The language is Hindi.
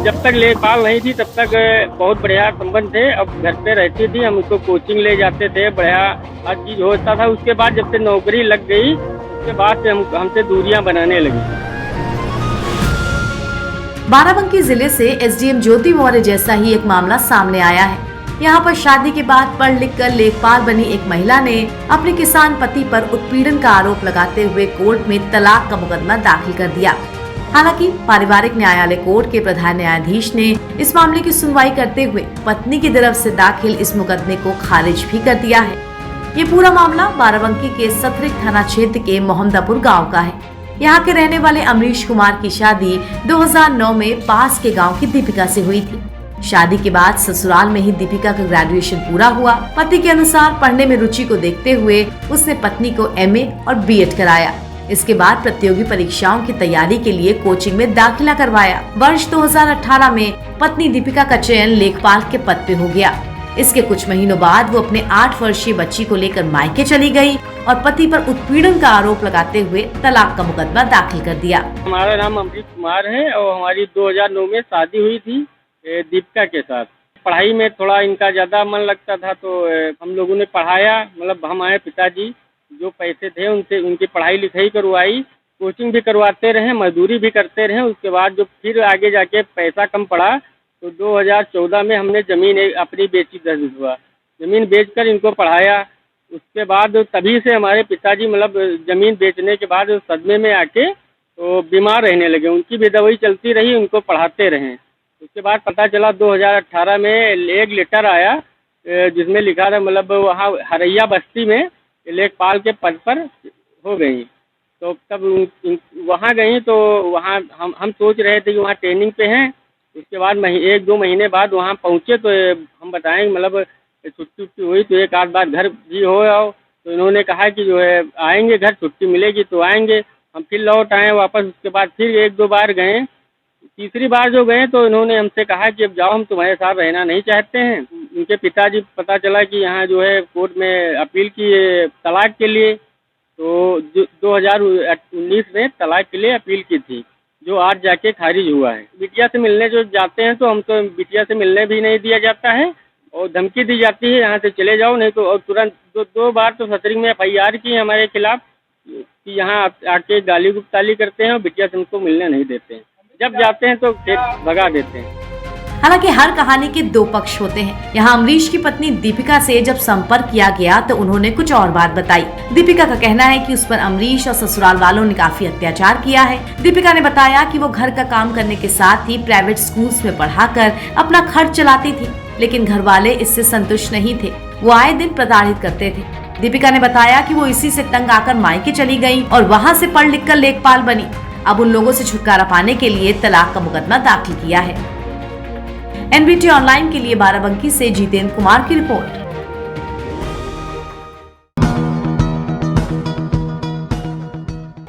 जब तक लेखपाल नहीं थी तब तक बहुत बढ़िया संबंध थे। अब घर पे रहती थी, हम उसको कोचिंग ले जाते थे, बढ़िया हर चीज होता था। उसके बाद जब से नौकरी लग गई उसके बाद से हमसे दूरियां बनाने लगी। बाराबंकी जिले से एसडीएम ज्योति मौर्य जैसा ही एक मामला सामने आया है। यहाँ पर शादी के बाद पढ़ लिख कर लेखपाल बनी एक महिला ने अपने किसान पति पर उत्पीड़न का आरोप लगाते हुए कोर्ट में तलाक का मुकदमा दाखिल कर दिया। हालांकि पारिवारिक न्यायालय कोर्ट के प्रधान न्यायाधीश ने इस मामले की सुनवाई करते हुए पत्नी की तरफ से दाखिल इस मुकदमे को खारिज भी कर दिया है। ये पूरा मामला बाराबंकी के सतरिक थाना क्षेत्र के मोहम्मदापुर गाँव का है। यहाँ के रहने वाले अमरीश कुमार की शादी 2009 में पास के गांव की दीपिका से हुई थी। शादी के बाद ससुराल में ही दीपिका का ग्रेजुएशन पूरा हुआ। पति के अनुसार पढ़ने में रुचि को देखते हुए उसने पत्नी को एमए और बीएड कराया। इसके बाद प्रतियोगी परीक्षाओं की तैयारी के लिए कोचिंग में दाखिला करवाया। वर्ष 2018 में पत्नी दीपिका का चयन लेखपाल के पद पे हो गया। इसके कुछ महीनों बाद वो अपने 8 वर्षीय बच्ची को लेकर मायके चली गई और पति पर उत्पीड़न का आरोप लगाते हुए तलाक का मुकदमा दाखिल कर दिया। हमारा नाम अमरीश कुमार है और हमारी 2009 में शादी हुई थी दीपिका के साथ। पढ़ाई में थोड़ा इनका ज़्यादा मन लगता था तो हम लोगों ने पढ़ाया, मतलब हमारे पिताजी जो पैसे थे उनसे उनकी पढ़ाई लिखाई करवाई, कोचिंग भी करवाते रहे, मजदूरी भी करते रहे। उसके बाद जो फिर आगे जाके पैसा कम पड़ा तो 2014 में हमने ज़मीन अपनी बेची 10 बीघा ज़मीन बेचकर इनको पढ़ाया। उसके बाद तभी से हमारे पिताजी मतलब ज़मीन बेचने के बाद सदमे में आके तो बीमार रहने लगे। उनकी भी दवाई चलती रही, उनको पढ़ाते रहे। उसके बाद पता चला 2018 में एक लेटर आया जिसमें लिखा था मतलब वहाँ हरैया बस्ती में लेखपाल के पद पर हो गई। तो तब वहाँ गई तो वहाँ हम सोच रहे थे कि वहाँ ट्रेनिंग पे हैं। उसके बाद 1-2 महीने बाद वहाँ पहुँचे तो हम बताएं मतलब छुट्टी हुई तो एक आध बार घर भी हो आओ। तो इन्होंने कहा कि जो है आएंगे घर, छुट्टी मिलेगी तो आएंगे। हम फिर लौट आए वापस। उसके बाद फिर 1-2 बार गए। तीसरी बार जो गए तो इन्होंने हमसे कहा कि अब जाओ, हम तुम्हारे साथ रहना नहीं चाहते हैं। उनके पिताजी पता चला कि यहाँ जो है कोर्ट में अपील की तलाक के लिए, तो 2019 में तलाक के लिए अपील की थी जो आज जाके खारिज हुआ है। बिटिया से मिलने जो जाते हैं तो हम तो बिटिया से मिलने भी नहीं दिया जाता है और धमकी दी जाती है यहाँ से चले जाओ, नहीं तो और तुरंत 2 बार तो सतरिंग में FIR की हमारे खिलाफ कि यहाँ आके गाली गुप्ताली करते हैं और बिटिया से हमको मिलने नहीं देते हैं। जब जाते हैं तो खेत भगा देते हैं। हालांकि हर कहानी के 2 पक्ष होते हैं। यहाँ अमरीश की पत्नी दीपिका से जब संपर्क किया गया तो उन्होंने कुछ और बात बताई। दीपिका का कहना है कि उस पर अमरीश और ससुराल वालों ने काफी अत्याचार किया है। दीपिका ने बताया कि वो घर का काम करने के साथ ही प्राइवेट स्कूल्स में पढ़ाकर अपना खर्च चलाती थी, लेकिन घर वाले इससे संतुष्ट नहीं थे। वो आए दिन प्रताड़ित करते थे। दीपिका ने बताया कि वो इसी से तंग आकर मायके चली गई और वहाँ से पढ़ लिख कर लेखपाल बनी। अब उन लोगों से छुटकारा पाने के लिए तलाक का मुकदमा दाखिल किया है। NBT ऑनलाइन के लिए बाराबंकी से जितेंद्र कुमार की रिपोर्ट।